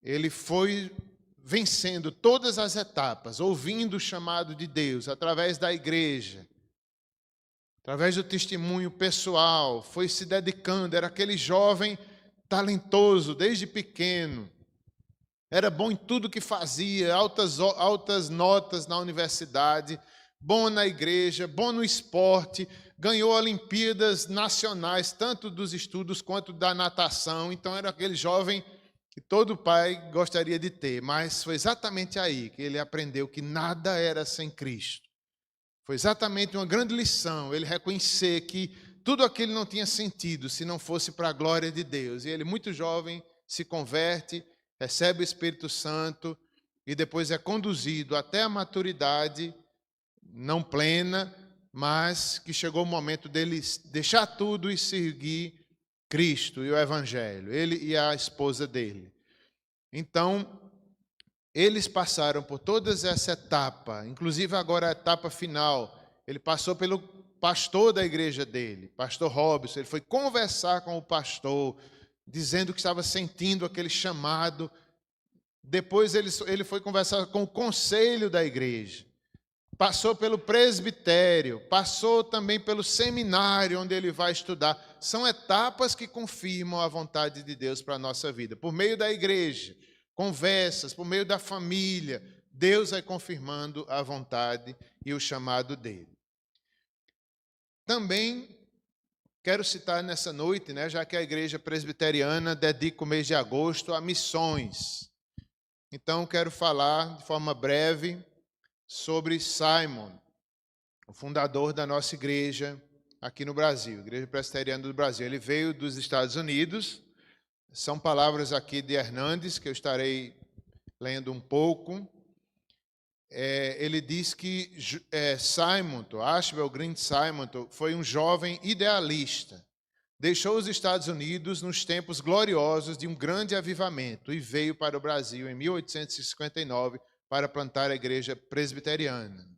Ele foi vencendo todas as etapas, ouvindo o chamado de Deus, através da igreja, através do testemunho pessoal, foi se dedicando, era aquele jovem talentoso desde pequeno, era bom em tudo que fazia, altas notas na universidade, bom na igreja, bom no esporte, ganhou Olimpíadas nacionais, tanto dos estudos quanto da natação, então era aquele jovem que todo pai gostaria de ter, mas foi exatamente aí que ele aprendeu que nada era sem Cristo. Foi exatamente uma grande lição, ele reconhecer que tudo aquilo não tinha sentido se não fosse para a glória de Deus. E ele, muito jovem, se converte, recebe o Espírito Santo e depois é conduzido até a maturidade, não plena, mas que chegou o momento dele deixar tudo e seguir Cristo e o Evangelho, ele e a esposa dele. Então, eles passaram por toda essa etapa, inclusive agora a etapa final. Ele passou pelo pastor da igreja dele, pastor Robson. Ele foi conversar com o pastor, dizendo que estava sentindo aquele chamado. Depois ele foi conversar com o conselho da igreja. Passou pelo presbitério, passou também pelo seminário onde ele vai estudar. São etapas que confirmam a vontade de Deus para a nossa vida. Por meio da igreja, conversas, por meio da família, Deus vai confirmando a vontade e o chamado dele. Também quero citar nessa noite, já que a igreja presbiteriana dedica o mês de agosto a missões. Então, quero falar de forma breve sobre Simon, o fundador da nossa igreja aqui no Brasil, Igreja Presbiteriana do Brasil. Ele veio dos Estados Unidos, são palavras aqui de Hernandes, que eu estarei lendo um pouco. Ele diz que Simonton, Ashbel Green Simonton, foi um jovem idealista. Deixou os Estados Unidos nos tempos gloriosos de um grande avivamento e veio para o Brasil em 1859 para plantar a igreja presbiteriana.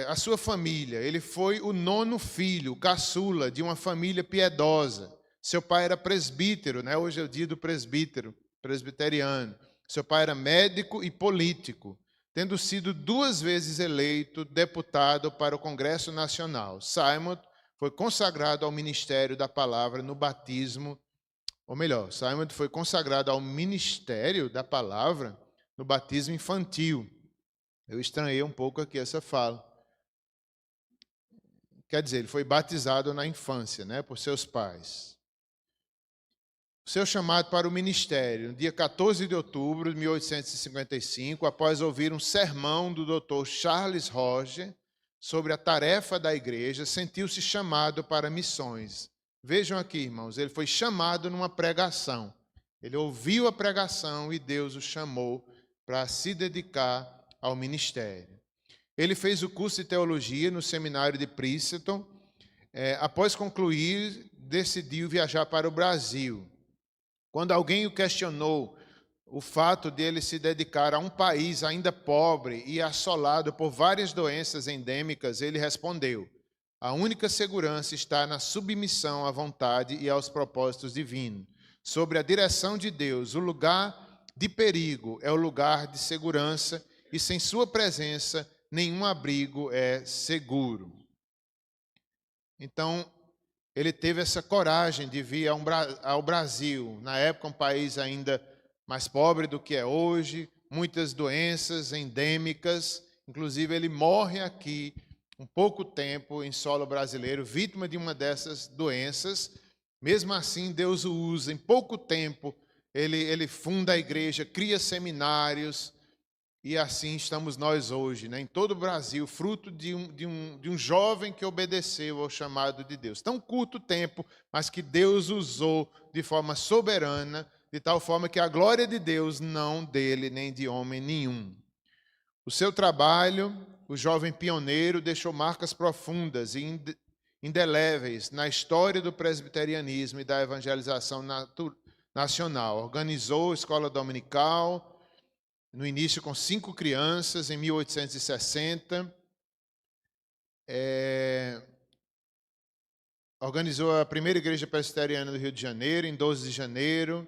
A sua família, ele foi o 9º filho, o caçula de uma família piedosa. Seu pai era presbítero, hoje é o dia do presbítero, presbiteriano. Seu pai era médico e político, tendo sido 2 vezes eleito deputado para o Congresso Nacional. Simon foi consagrado ao ministério da palavra no batismo, ou melhor, Simon foi consagrado ao ministério da palavra no batismo infantil. Eu estranhei um pouco aqui essa fala. Quer dizer, ele foi batizado na infância, por seus pais. O seu chamado para o ministério, no dia 14 de outubro de 1855, após ouvir um sermão do Dr. Charles Roger, sobre a tarefa da igreja, sentiu-se chamado para missões. Vejam aqui, irmãos, ele foi chamado numa pregação. Ele ouviu a pregação e Deus o chamou para se dedicar ao ministério. Ele fez o curso de teologia no seminário de Princeton. Após concluir, decidiu viajar para o Brasil. Quando alguém o questionou o fato de ele se dedicar a um país ainda pobre e assolado por várias doenças endêmicas, ele respondeu: a única segurança está na submissão à vontade e aos propósitos divinos. Sobre a direção de Deus, o lugar de perigo é o lugar de segurança, e sem sua presença, nenhum abrigo é seguro. Então, ele teve essa coragem de vir ao Brasil, na época um país ainda mais pobre do que é hoje, muitas doenças endêmicas, inclusive ele morre aqui um pouco tempo em solo brasileiro, vítima de uma dessas doenças. Mesmo assim, Deus o usa. Em pouco tempo, ele funda a igreja, cria seminários, e assim estamos nós hoje, né, em todo o Brasil, fruto de um jovem que obedeceu ao chamado de Deus. Tão curto tempo, mas que Deus usou de forma soberana, de tal forma que a glória de Deus não dele nem de homem nenhum. O seu trabalho, o jovem pioneiro, deixou marcas profundas e indeléveis na história do presbiterianismo e da evangelização nacional. Organizou a escola dominical, no início com 5 crianças, em 1860. Organizou a primeira igreja presbiteriana do Rio de Janeiro, em 12 de janeiro.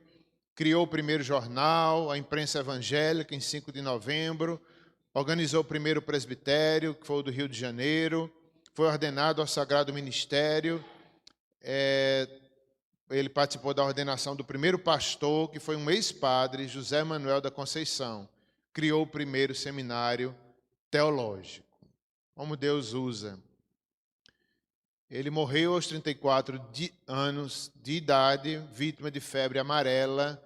Criou o primeiro jornal, a imprensa evangélica, em 5 de novembro. Organizou o primeiro presbitério, que foi o do Rio de Janeiro. Foi ordenado ao Sagrado Ministério. Ele participou da ordenação do primeiro pastor, que foi um ex-padre, José Manuel da Conceição. Criou o primeiro seminário teológico. Como Deus usa. Ele morreu aos 34 anos de idade, vítima de febre amarela,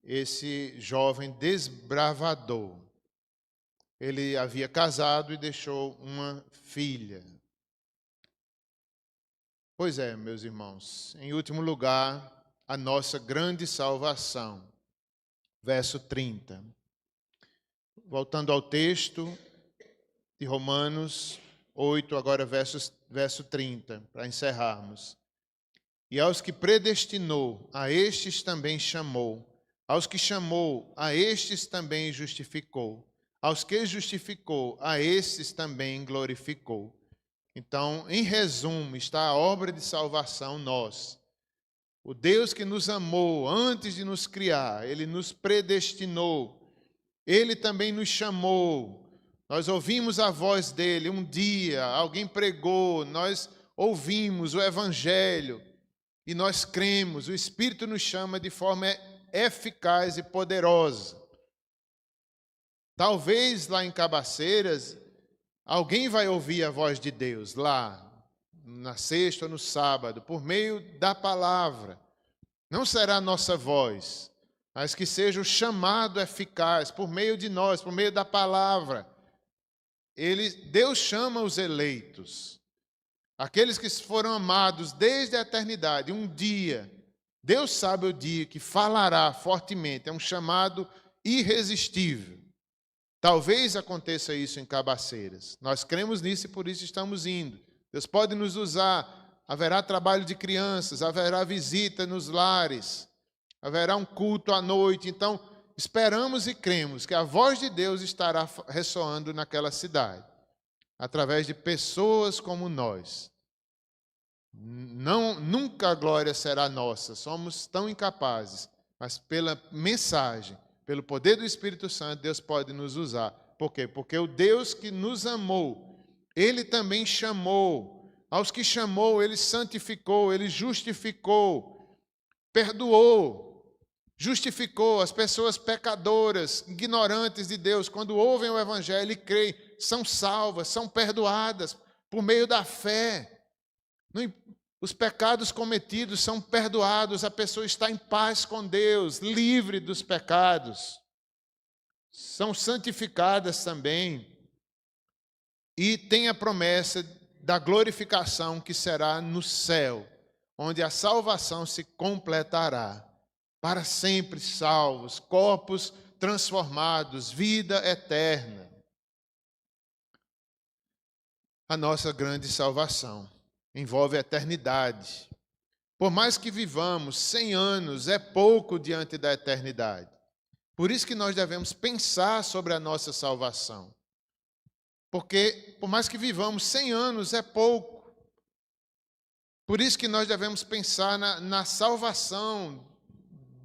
esse jovem desbravador. Ele havia casado e deixou uma filha. Pois é, meus irmãos, em último lugar, a nossa grande salvação. Verso 30. Voltando ao texto de Romanos 8, agora verso 30, para encerrarmos. E aos que predestinou, a estes também chamou. Aos que chamou, a estes também justificou. Aos que justificou, a estes também glorificou. Então, em resumo, está a obra de salvação nossa. O Deus que nos amou antes de nos criar, Ele nos predestinou. Ele também nos chamou. Nós ouvimos a voz dEle um dia, alguém pregou, nós ouvimos o Evangelho e nós cremos. O Espírito nos chama de forma eficaz e poderosa. Talvez lá em Cabaceiras, alguém vai ouvir a voz de Deus lá, na sexta ou no sábado, por meio da palavra. Não será a nossa voz, mas que seja o chamado eficaz, por meio de nós, por meio da palavra. Deus chama os eleitos, aqueles que foram amados desde a eternidade. Um dia, Deus sabe o dia que falará fortemente, é um chamado irresistível. Talvez aconteça isso em Cabaceiras. Nós cremos nisso e por isso estamos indo. Deus pode nos usar, haverá trabalho de crianças, haverá visita nos lares, haverá um culto à noite. Então, esperamos e cremos que a voz de Deus estará ressoando naquela cidade, através de pessoas como nós. Nunca a glória será nossa, somos tão incapazes, mas pela mensagem, pelo poder do Espírito Santo, Deus pode nos usar. Por quê? Porque o Deus que nos amou, Ele também chamou. Aos que chamou, Ele santificou, Ele justificou, perdoou, justificou. As pessoas pecadoras, ignorantes de Deus, quando ouvem o Evangelho e creem, são salvas, são perdoadas por meio da fé. Os pecados cometidos são perdoados, a pessoa está em paz com Deus, livre dos pecados. São santificadas também. e tem a promessa da glorificação que será no céu, onde a salvação se completará. Para sempre salvos, corpos transformados, vida eterna. A nossa grande salvação envolve a eternidade. Por mais que vivamos 100 anos, é pouco diante da eternidade. Por isso que nós devemos pensar sobre a nossa salvação. Porque, por mais que vivamos 100 anos, é pouco. Por isso que nós devemos pensar na salvação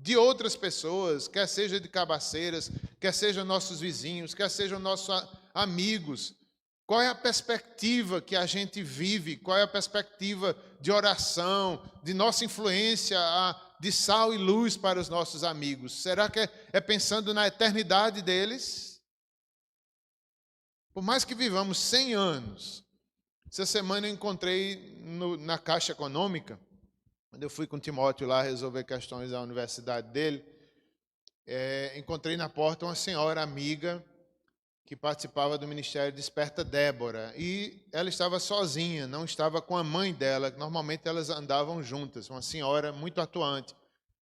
de outras pessoas, quer seja de Cabaceiras, quer sejam nossos vizinhos, quer sejam nossos amigos. Qual é a perspectiva que a gente vive? Qual é a perspectiva de oração, de nossa influência de sal e luz para os nossos amigos? Será que é pensando na eternidade deles? Por mais que vivamos 100 anos, essa semana eu encontrei na Caixa Econômica, quando eu fui com o Timóteo lá resolver questões da universidade dele, encontrei na porta uma senhora amiga que participava do Ministério Desperta Débora, e ela estava sozinha, não estava com a mãe dela, normalmente elas andavam juntas, uma senhora muito atuante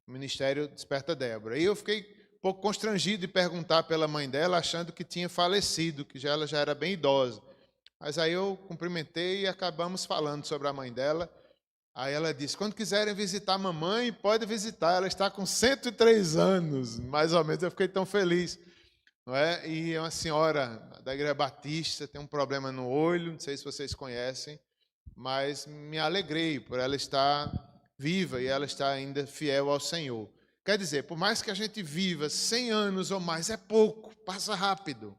no Ministério Desperta Débora. E eu fiquei um pouco constrangido de perguntar pela mãe dela, achando que tinha falecido, que ela já era bem idosa. Mas aí eu cumprimentei e acabamos falando sobre a mãe dela. Aí ela disse, quando quiserem visitar a mamãe, pode visitar, ela está com 103 anos, mais ou menos. Eu fiquei tão feliz. Não é? E é uma senhora da Igreja Batista, tem um problema no olho, não sei se vocês conhecem, mas me alegrei por ela estar viva e ela estar ainda fiel ao Senhor. Quer dizer, por mais que a gente viva 100 anos ou mais, é pouco, passa rápido.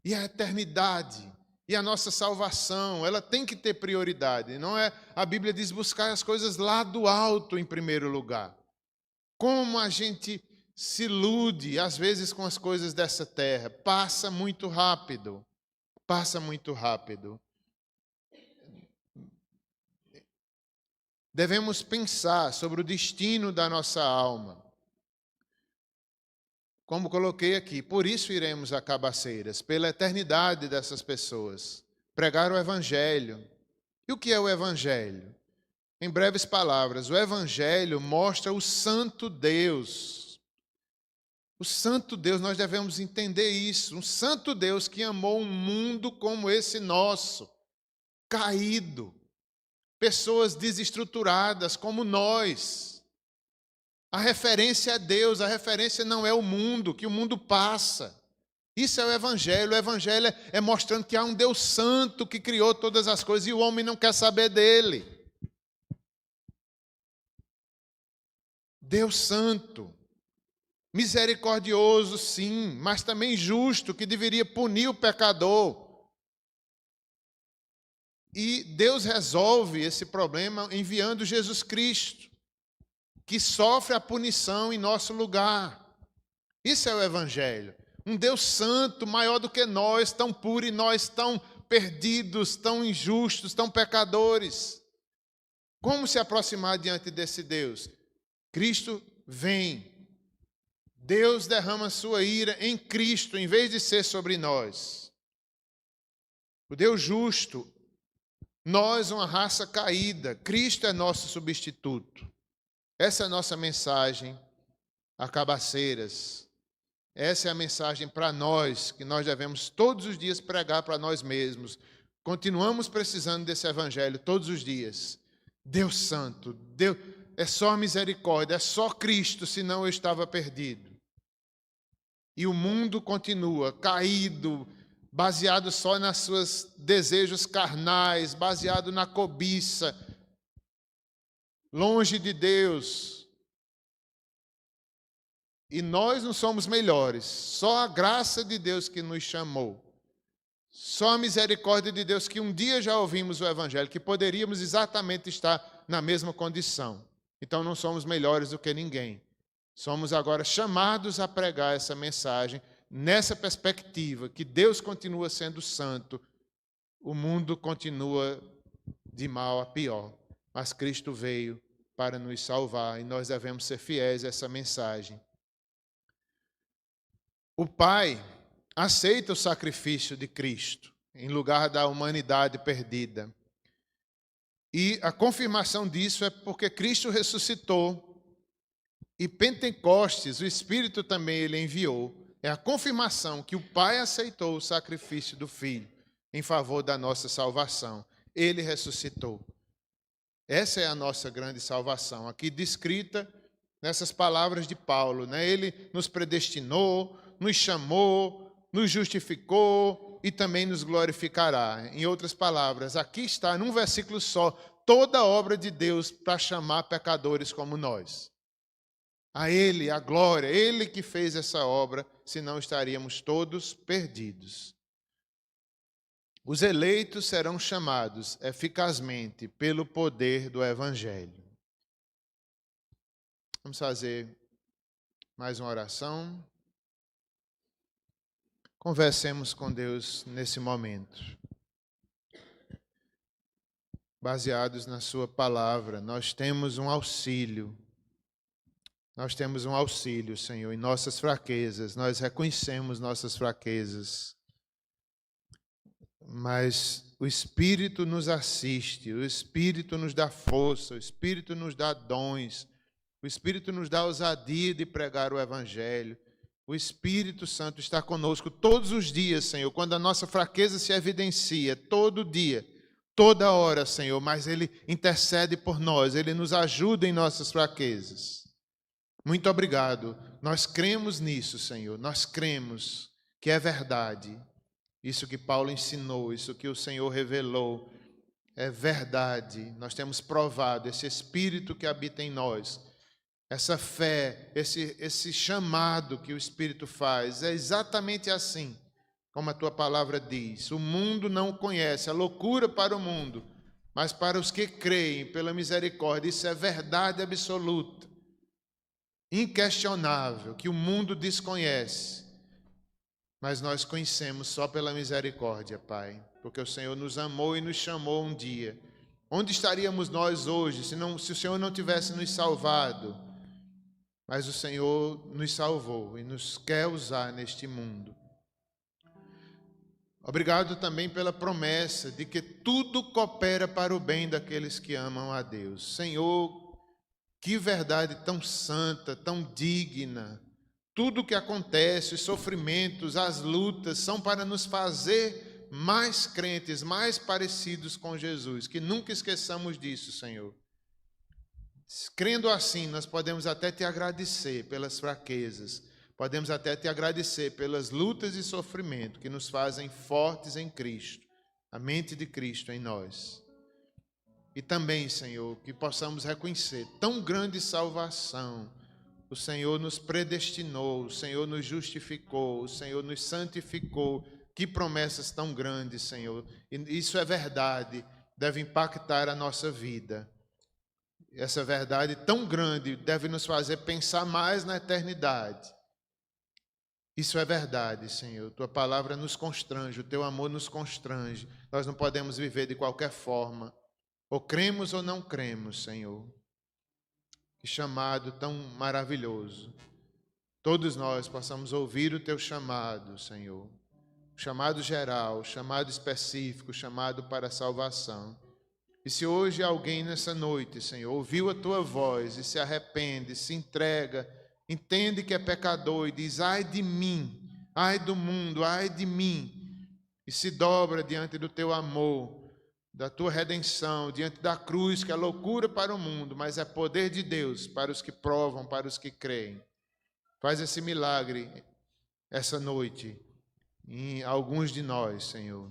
E a eternidade, e a nossa salvação, ela tem que ter prioridade. Não é? A Bíblia diz buscar as coisas lá do alto em primeiro lugar. Como a gente se ilude, às vezes, com as coisas dessa terra. Passa muito rápido. Passa muito rápido. Devemos pensar sobre o destino da nossa alma. Como coloquei aqui, por isso iremos a Cabaceiras, pela eternidade dessas pessoas. Pregar o Evangelho. E o que é o Evangelho? Em breves palavras, o Evangelho mostra o santo Deus. O santo Deus, nós devemos entender isso. Um santo Deus que amou um mundo como esse nosso, caído. Pessoas desestruturadas como nós. A referência é Deus, a referência não é o mundo, que o mundo passa. Isso é o Evangelho. O Evangelho é mostrando que há um Deus santo que criou todas as coisas e o homem não quer saber dele. Deus santo. Misericordioso, sim, mas também justo, que deveria punir o pecador. E Deus resolve esse problema enviando Jesus Cristo, que sofre a punição em nosso lugar. Isso é o Evangelho. Um Deus santo, maior do que nós, tão puro e nós tão perdidos, tão injustos, tão pecadores. Como se aproximar diante desse Deus? Cristo vem. Deus derrama sua ira em Cristo, em vez de ser sobre nós. O Deus justo, nós uma raça caída, Cristo é nosso substituto. Essa é a nossa mensagem a Cabaceiras. Essa é a mensagem para nós, que nós devemos todos os dias pregar para nós mesmos. Continuamos precisando desse evangelho todos os dias. Deus santo, Deus, é só misericórdia, é só Cristo, senão eu estava perdido. E o mundo continua caído, baseado só nas seus desejos carnais, baseado na cobiça, longe de Deus. E nós não somos melhores, só a graça de Deus que nos chamou. Só a misericórdia de Deus que um dia já ouvimos o Evangelho, que poderíamos exatamente estar na mesma condição. Então não somos melhores do que ninguém. Somos agora chamados a pregar essa mensagem nessa perspectiva, que Deus continua sendo santo, o mundo continua de mal a pior, mas Cristo veio para nos salvar e nós devemos ser fiéis a essa mensagem. O Pai aceita o sacrifício de Cristo. em lugar da humanidade perdida. E a confirmação disso é porque Cristo ressuscitou e Pentecostes, o Espírito também ele enviou. É a confirmação que o Pai aceitou o sacrifício do Filho em favor da nossa salvação. Ele ressuscitou. Essa é a nossa grande salvação, aqui descrita nessas palavras de Paulo, né? Ele nos predestinou, nos chamou, nos justificou e também nos glorificará. Em outras palavras, aqui está, num versículo só, toda a obra de Deus para chamar pecadores como nós. A Ele, a glória, Ele que fez essa obra, senão estaríamos todos perdidos. Os eleitos serão chamados eficazmente pelo poder do Evangelho. Vamos fazer mais uma oração. Conversemos com Deus nesse momento. Baseados na sua palavra, nós temos um auxílio. Nós temos um auxílio, Senhor, em nossas fraquezas. Nós reconhecemos nossas fraquezas. Mas o Espírito nos assiste, o Espírito nos dá força, o Espírito nos dá dons, o Espírito nos dá ousadia de pregar o Evangelho. O Espírito Santo está conosco todos os dias, Senhor, quando a nossa fraqueza se evidencia, todo dia, toda hora, Senhor, mas Ele intercede por nós, Ele nos ajuda em nossas fraquezas. Muito obrigado. Nós cremos nisso, Senhor, nós cremos que é verdade. Isso que Paulo ensinou, isso que o Senhor revelou, é verdade. Nós temos provado esse Espírito que habita em nós, essa fé, esse chamado que o Espírito faz. É exatamente assim, como a tua palavra diz. O mundo não conhece, é loucura para o mundo, mas para os que creem pela misericórdia, isso é verdade absoluta, inquestionável, que o mundo desconhece. Mas nós conhecemos só pela misericórdia, Pai, porque o Senhor nos amou e nos chamou um dia. Onde estaríamos nós hoje se o Senhor não tivesse nos salvado? Mas o Senhor nos salvou e nos quer usar neste mundo. Obrigado também pela promessa de que tudo coopera para o bem daqueles que amam a Deus. Senhor, que verdade tão santa, tão digna. Tudo o que acontece, os sofrimentos, as lutas, são para nos fazer mais crentes, mais parecidos com Jesus. Que nunca esqueçamos disso, Senhor. Crendo assim, nós podemos até te agradecer pelas fraquezas, podemos até te agradecer pelas lutas e sofrimento que nos fazem fortes em Cristo, a mente de Cristo em nós. E também, Senhor, que possamos reconhecer tão grande salvação. O Senhor nos predestinou, o Senhor nos justificou, o Senhor nos santificou. Que promessas tão grandes, Senhor. E isso é verdade, deve impactar a nossa vida. Essa verdade tão grande deve nos fazer pensar mais na eternidade. Isso é verdade, Senhor. Tua palavra nos constrange, o teu amor nos constrange. Nós não podemos viver de qualquer forma. Ou cremos ou não cremos, Senhor. Que chamado tão maravilhoso. Todos nós possamos ouvir o teu chamado, Senhor. O chamado geral, o chamado específico, o chamado para a salvação. E se hoje alguém nessa noite, Senhor, ouviu a tua voz e se arrepende, se entrega, entende que é pecador e diz: ai de mim, ai do mundo, ai de mim, e se dobra diante do teu amor, da tua redenção, diante da cruz, que é loucura para o mundo, mas é poder de Deus para os que provam, para os que creem. Faz esse milagre essa noite em alguns de nós, Senhor.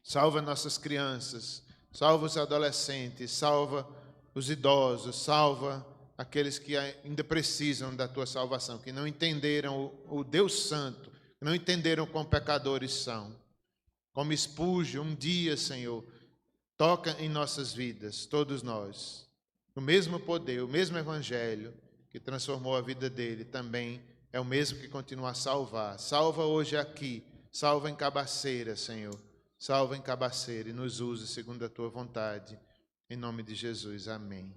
Salva nossas crianças, salva os adolescentes, salva os idosos, salva aqueles que ainda precisam da tua salvação, que não entenderam o Deus Santo, que não entenderam quão pecadores são. Como Spurgeon, um dia, Senhor, toca em nossas vidas, todos nós. O mesmo poder, o mesmo evangelho que transformou a vida dele também é o mesmo que continua a salvar. Salva hoje aqui, salva em Cabaceira, Senhor. Salva em Cabaceira e nos use segundo a tua vontade. Em nome de Jesus, amém.